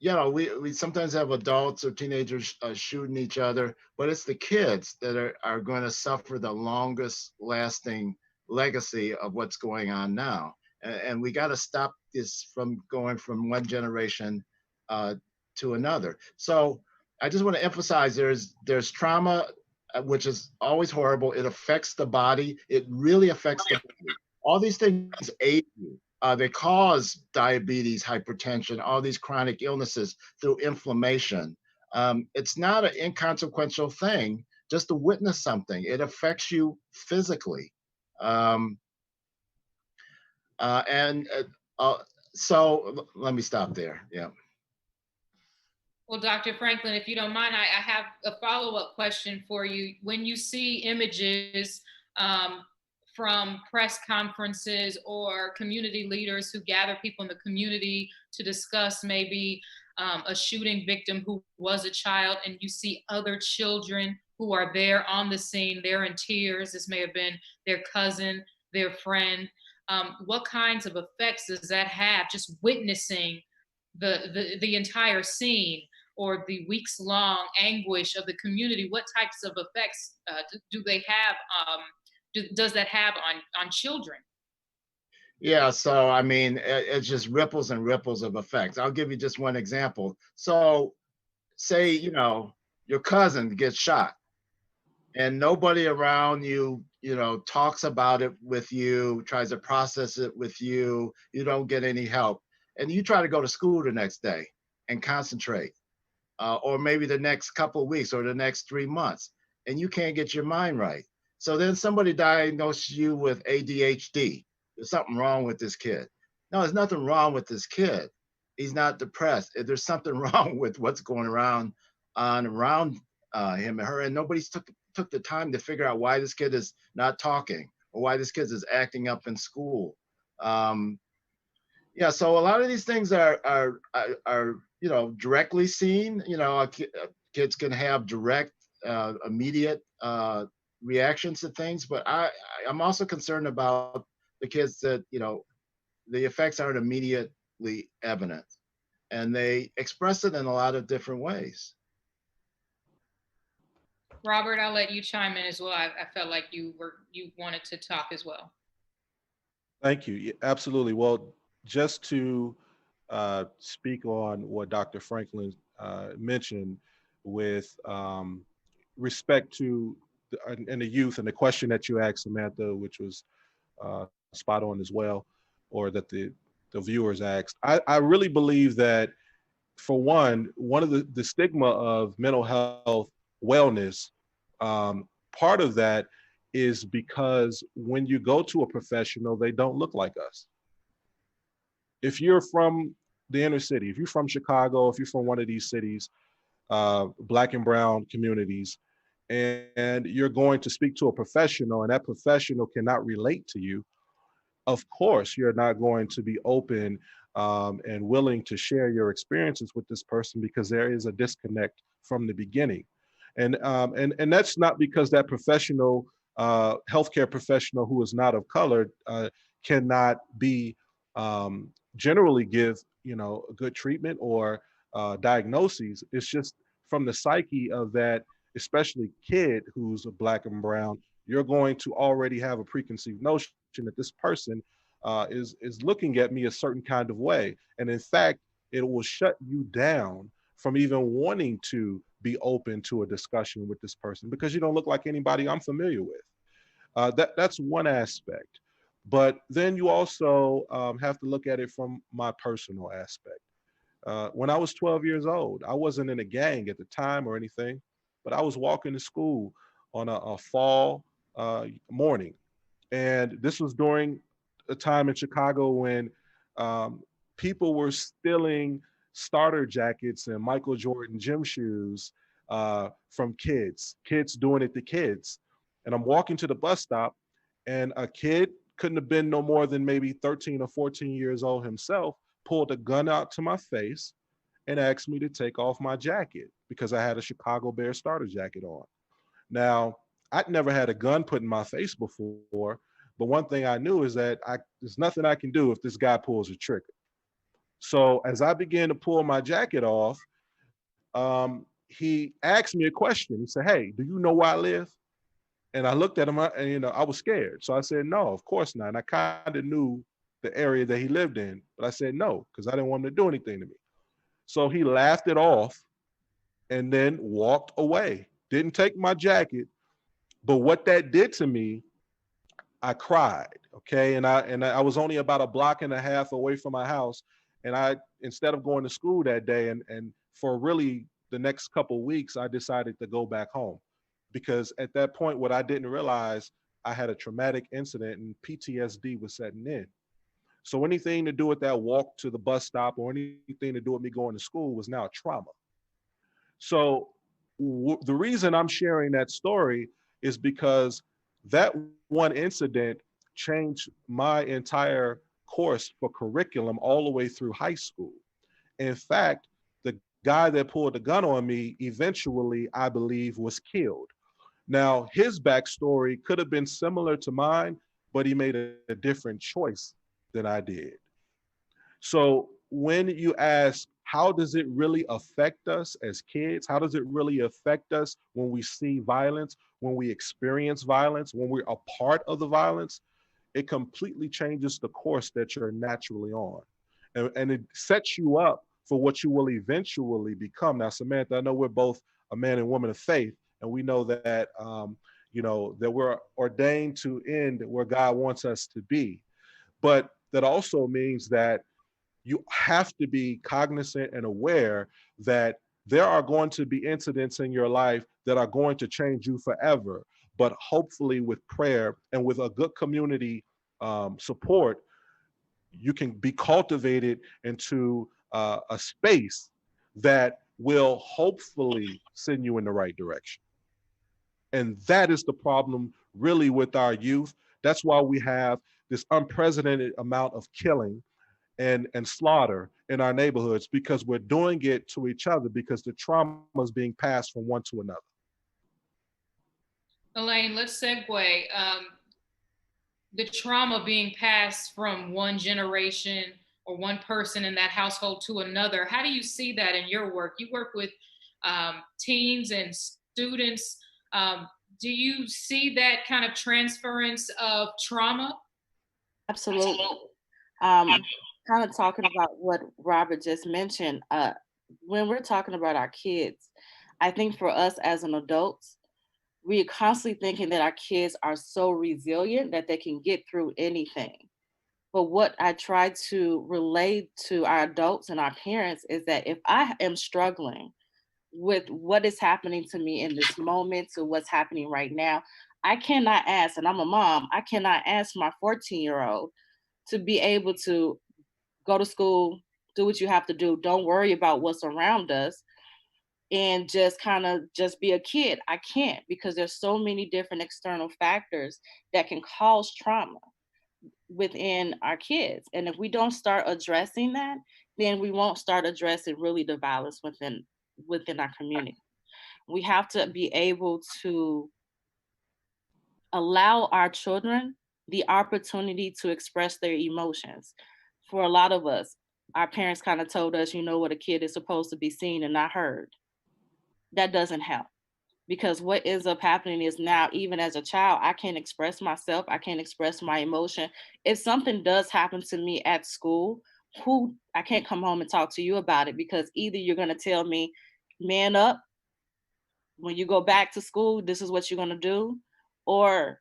we sometimes have adults or teenagers shooting each other, but it's the kids that are going to suffer the longest lasting legacy of what's going on now. And we got to stop this from going from one generation to another. So I just want to emphasize there's trauma, which is always horrible. It affects the body. It really affects the body. All these things aid you. They cause diabetes, hypertension, all these chronic illnesses through inflammation. It's not an inconsequential thing just to witness something. It affects you physically. So let me stop there. Yeah. Well, Dr. Franklin, if you don't mind, I have a follow-up question for you. When you see images from press conferences or community leaders who gather people in the community to discuss maybe a shooting victim who was a child, and you see other children who are there on the scene, they're in tears, this may have been their cousin, their friend, what kinds of effects does that have, just witnessing the entire scene or the weeks-long anguish of the community? What types of effects do they have? Does that have on children? Yeah, so I mean, it's just ripples and ripples of effects. I'll give you just one example. So say, your cousin gets shot and nobody around you, talks about it with you, tries to process it with you, you don't get any help. And you try to go to school the next day and concentrate, or maybe the next couple of weeks or the next 3 months, and you can't get your mind right. So then somebody diagnoses you with ADHD. There's something wrong with this kid. No, there's nothing wrong with this kid. He's not depressed. There's something wrong with what's going around him and her, and nobody's took the time to figure out why this kid is not talking or why this kid is acting up in school. Yeah, so a lot of these things are directly seen. Kids can have direct, immediate reactions to things, but I'm also concerned about the kids that the effects aren't immediately evident, and they express it in a lot of different ways. Robert, I'll let you chime in as well. I felt like you wanted to talk as well. Thank you. Yeah, absolutely. Well, just to speak on what Dr. Franklin mentioned with respect to and the youth and the question that you asked, Samantha, which was spot on as well, or that the viewers asked, I really believe that, for one of the stigma of mental health wellness, part of that is because when you go to a professional, they don't look like us. If you're from the inner city, if you're from Chicago, if you're from one of these cities, Black and brown communities, and you're going to speak to a professional and that professional cannot relate to you, of course, you're not going to be open and willing to share your experiences with this person because there is a disconnect from the beginning. And that's not because that professional, healthcare professional who is not of color, cannot be generally give good treatment or diagnoses. It's just from the psyche of that, especially kid who's a Black and brown, you're going to already have a preconceived notion that this person is looking at me a certain kind of way, and in fact, it will shut you down from even wanting to be open to a discussion with this person because you don't look like anybody I'm familiar with. That's one aspect, but then you also have to look at it from my personal aspect. When I was 12 years old, I wasn't in a gang at the time or anything, but I was walking to school on a fall morning. And this was during a time in Chicago when um, people were stealing starter jackets and Michael Jordan gym shoes from kids doing it to kids. And I'm walking to the bus stop, and a kid, couldn't have been no more than maybe 13 or 14 years old himself, pulled a gun out to my face and asked me to take off my jacket because I had a Chicago Bears starter jacket on. Now, I'd never had a gun put in my face before, but one thing I knew is that there's nothing I can do if this guy pulls a trigger. So as I began to pull my jacket off, he asked me a question. He said, "Hey, do you know where I live?" And I looked at him, and I was scared. So I said, "No, of course not." And I kind of knew the area that he lived in, but I said no because I didn't want him to do anything to me. So he laughed it off and then walked away. Didn't take my jacket, but what that did to me, I cried. Okay, and I was only about a block and a half away from my house, and I, instead of going to school that day, and for really the next couple of weeks, I decided to go back home because at that point, what I didn't realize, I had a traumatic incident and PTSD was setting in. So anything to do with that walk to the bus stop or anything to do with me going to school was now a trauma. So the reason I'm sharing that story is because that one incident changed my entire course for curriculum all the way through high school. In fact, the guy that pulled the gun on me eventually, I believe, was killed. Now, his backstory could have been similar to mine, but he made a different choice than I did. So when you ask, how does it really affect us as kids? How does it really affect us when we see violence, when we experience violence, when we're a part of the violence? It completely changes the course that you're naturally on. And it sets you up for what you will eventually become. Now, Samantha, I know we're both a man and woman of faith, and we know that, that we're ordained to end where God wants us to be. But that also means that you have to be cognizant and aware that there are going to be incidents in your life that are going to change you forever. But hopefully, with prayer and with a good community support, you can be cultivated into a space that will hopefully send you in the right direction. And that is the problem really with our youth. That's why we have this unprecedented amount of killing and slaughter in our neighborhoods, because we're doing it to each other because the trauma is being passed from one to another. Elaine, let's segue. The trauma being passed from one generation or one person in that household to another. How do you see that in your work? You work with teens and students. Do you see that kind of transference of trauma? Absolutely. Kind of talking about what Robert just mentioned, when we're talking about our kids, I think for us as an adults, We are constantly thinking that our kids are so resilient that they can get through anything. But what I try to relate to our adults and our parents is that if I am struggling with what is happening to me in this moment to what's happening right now, I cannot ask, and I'm a mom, I cannot ask my 14-year-old to be able to go to school, do what you have to do, don't worry about what's around us, and just kind of just be a kid. I can't, because there's so many different external factors that can cause trauma within our kids. And if we don't start addressing that, then we won't start addressing really the violence within our community. We have to be able to allow our children the opportunity to express their emotions. For a lot of us, our parents kind of told us, you know, what a kid is supposed to be seen and not heard. That doesn't help, because what ends up happening is now, even as a child, I can't express myself, I can't express my emotion. If something does happen to me at school, who I can't come home and talk to you about it, because either you're going to tell me, man up, when you go back to school, this is what you're going to do, or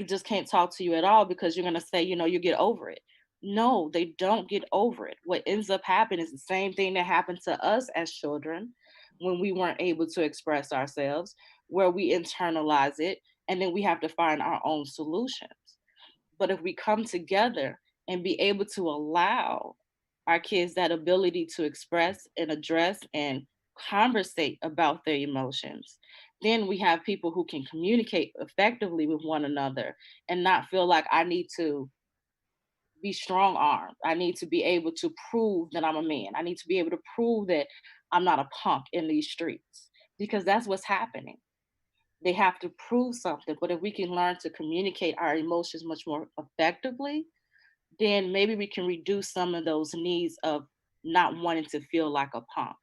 just can't talk to you at all because you're going to say, you know, you get over it. No, they don't get over it. What ends up happening is the same thing that happened to us as children when we weren't able to express ourselves, where we internalize it and then we have to find our own solutions. But if we come together and be able to allow our kids that ability to express and address and conversate about their emotions, then we have people who can communicate effectively with one another and not feel like I need to be strong armed. I need to be able to prove that I'm a man. I need to be able to prove that I'm not a punk in these streets, because that's what's happening. They have to prove something. But if we can learn to communicate our emotions much more effectively, then maybe we can reduce some of those needs of not wanting to feel like a punk.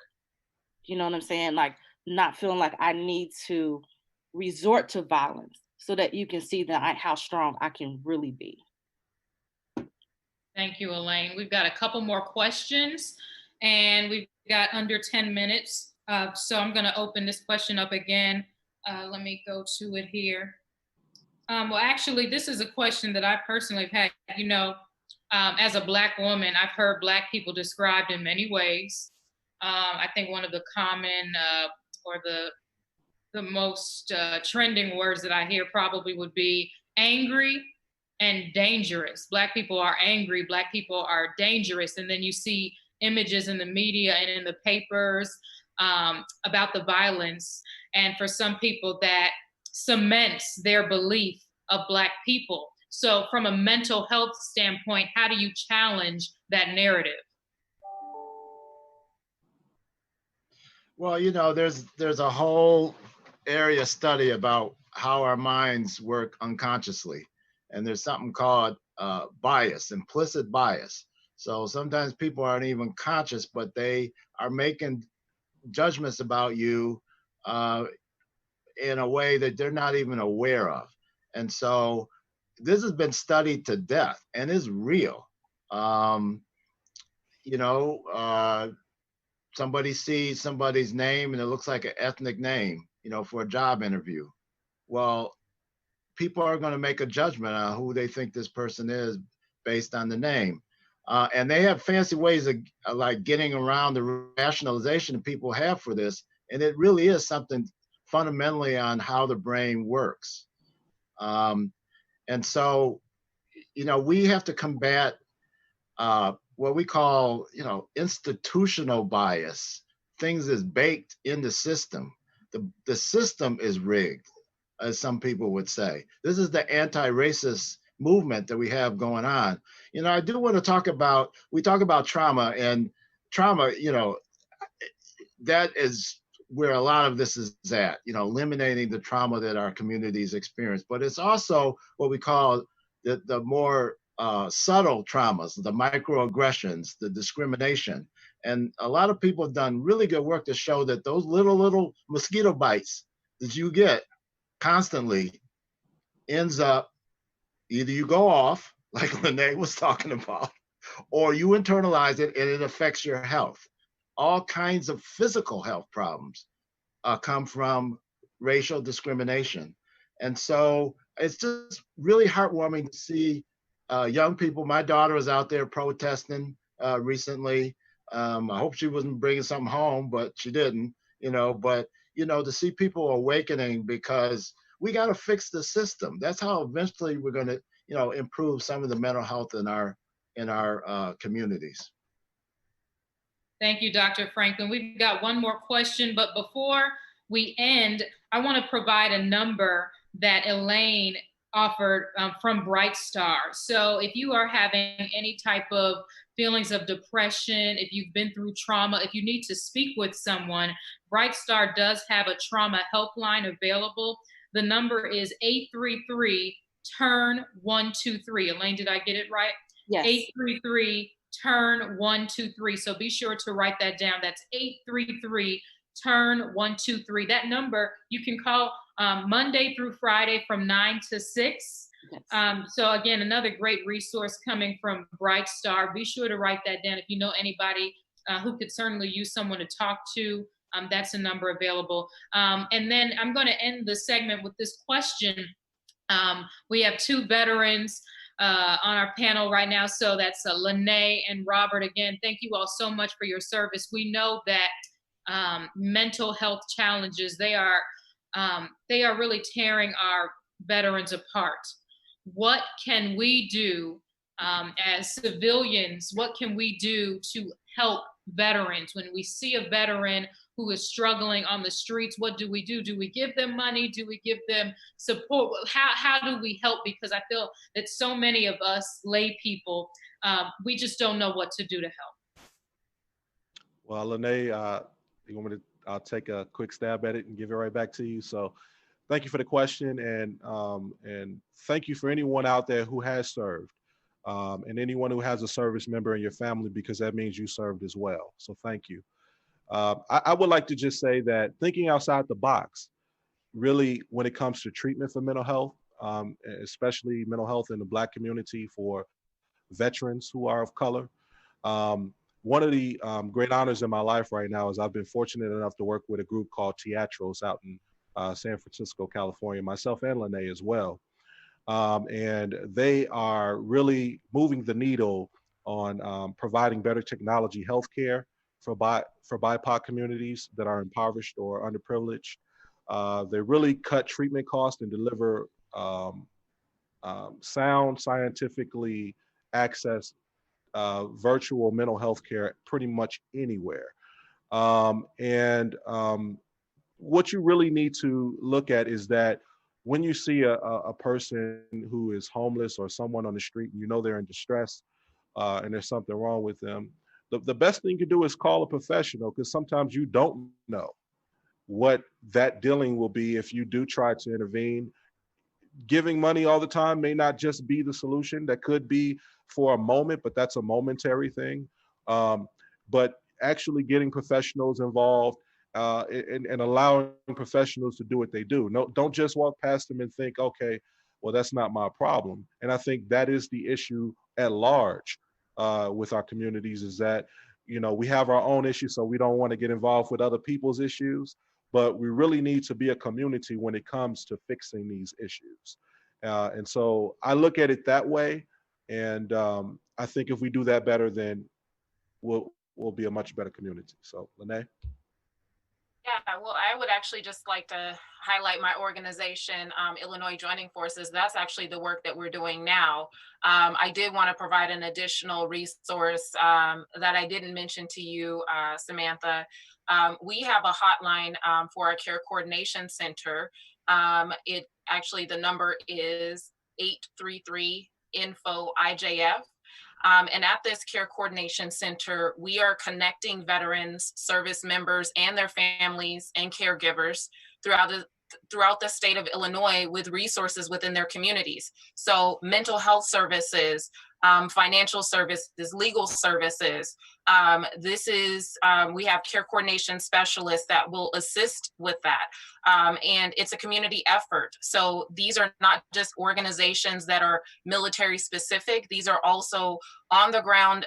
You know what I'm saying? Like, not feeling like I need to resort to violence so that you can see that how strong I can really be. Thank you, Elaine. We've got a couple more questions and we've got under 10 minutes. So I'm going to open this question up again. Let me go to it here. Well, actually, this is a question that I personally have had. You know, as a Black woman, I've heard Black people described in many ways. I think one of the common or the most trending words that I hear probably would be angry and dangerous. Black people are angry, Black people are dangerous. And then you see images in the media and in the papers about the violence. And for some people, that cements their belief of Black people. So, from a mental health standpoint, how do you challenge that narrative? Well, you know, there's a whole area study about how our minds work unconsciously, and there's something called bias, implicit bias. So sometimes people aren't even conscious, but they are making judgments about you uh, in a way that they're not even aware of. And so this has been studied to death and is real. Um, you know, somebody sees somebody's name and it looks like an ethnic name, you know, for a job interview. Well, people are going to make a judgment on who they think this person is based on the name. And they have fancy ways of like getting around the rationalization that people have for this. And it really is something fundamentally on how the brain works. Um, and so, you know, we have to combat what we call, you know, institutional bias. Things is baked in the system. The system is rigged, as some people would say. This is the anti-racist movement that we have going on. You know, I do want to talk about, we talk about trauma, and trauma, you know, that is where a lot of this is at, you know, eliminating the trauma that our communities experience. But it's also what we call the more subtle traumas, the microaggressions, the discrimination. And a lot of people have done really good work to show that those little mosquito bites that you get constantly ends up, either you go off, like Lene was talking about, or you internalize it and it affects your health. All kinds of physical health problems come from racial discrimination. And so it's just really heartwarming to see young people. My daughter was out there protesting recently. I hope she wasn't bringing something home, but she didn't, but, to see people awakening, because we got to fix the system. That's how eventually we're going to, improve some of the mental health in our communities. Thank you, Dr. Franklin. We've got one more question, but before we end, I want to provide a number that Elaine offered from Bright Star. So if you are having any type of feelings of depression, if you've been through trauma, if you need to speak with someone, Bright Star does have a trauma helpline available. The number is 833-TURN-123. Elaine, did I get it right? Yes. 833-TURN-123. So be sure to write that down. That's 833-TURN-123. That number you can call Monday through Friday from 9 to 6. Yes. So again, another great resource coming from Bright Star. Be sure to write that down. If you know anybody who could certainly use someone to talk to, that's a number available. And then I'm going to end the segment with this question. We have two veterans on our panel right now. So that's Lene and Robert. Again, thank you all so much for your service. We know that mental health challenges, they are really tearing our veterans apart. What can we do as civilians? What can we do to help veterans? When we see a veteran who is struggling on the streets, what do we do? Do we give them money? Do we give them support? How do we help? Because I feel that so many of us lay people, we just don't know what to do to help. Well, Lene, you want me to? I'll take a quick stab at it and give it right back to you. So, thank you for the question, and thank you for anyone out there who has served, and anyone who has a service member in your family, because that means you served as well. So, thank you. I would like to just say that thinking outside the box, really, when it comes to treatment for mental health, especially mental health in the Black community for veterans who are of color. One of the great honors in my life right now is I've been fortunate enough to work with a group called Teatros out in San Francisco, California, myself and Lene as well. And they are really moving the needle on providing better technology healthcare for BIPOC communities that are impoverished or underprivileged. They really cut treatment costs and deliver sound, scientifically accessed virtual mental health care pretty much anywhere. What you really need to look at is that when you see a person who is homeless or someone on the street and you know they're in distress and there's something wrong with them, the best thing you can do is call a professional, because sometimes you don't know what that dealing will be if you do try to intervene. Giving money all the time may not just be the solution. That could be for a moment, but that's a momentary thing. But actually getting professionals involved and allowing professionals to do what they do. No, don't just walk past them and think, okay, well, that's not my problem. And I think that is the issue at large with our communities, is that, we have our own issues, so we don't want to get involved with other people's issues. But we really need to be a community when it comes to fixing these issues. And so I look at it that way. And I think if we do that better, then we'll be a much better community. So, Lene? Yeah, well, I would actually just like to highlight my organization, Illinois Joining Forces. That's actually the work that we're doing now. I did want to provide an additional resource that I didn't mention to you, Samantha. We have a hotline for our Care Coordination Center. The number is 833-INFO-IJF. And at this Care Coordination Center, we are connecting veterans, service members, and their families and caregivers throughout the state of Illinois with resources within their communities. So mental health services, financial services, legal services. We have care coordination specialists that will assist with that. And it's a community effort. So these are not just organizations that are military specific. These are also on the ground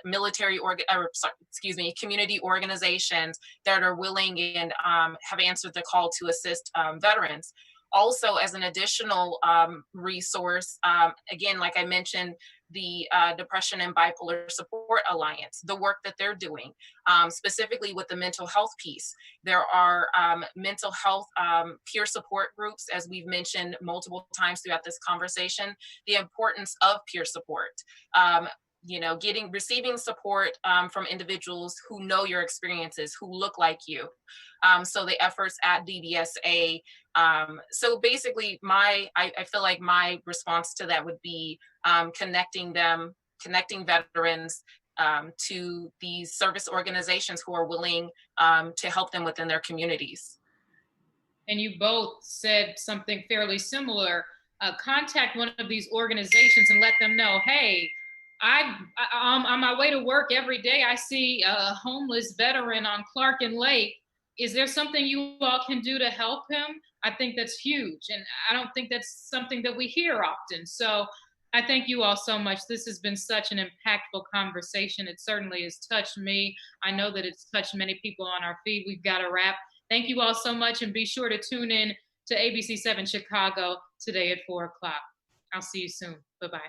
community organizations that are willing and have answered the call to assist veterans. Also, as an additional resource, again, like I mentioned, the Depression and Bipolar Support Alliance, the work that they're doing, specifically with the mental health piece. There are mental health peer support groups, as we've mentioned multiple times throughout this conversation, the importance of peer support. Receiving support from individuals who know your experiences, who look like you. So the efforts at DBSA. So basically, I feel like my response to that would be connecting veterans to these service organizations who are willing to help them within their communities. And you both said something fairly similar. Contact one of these organizations and let them know, hey, on my way to work every day, I see a homeless veteran on Clark and Lake. Is there something you all can do to help him? I think that's huge. And I don't think that's something that we hear often. So I thank you all so much. This has been such an impactful conversation. It certainly has touched me. I know that it's touched many people on our feed. We've got to wrap. Thank you all so much. And be sure to tune in to ABC 7 Chicago today at 4 o'clock. I'll see you soon. Bye-bye.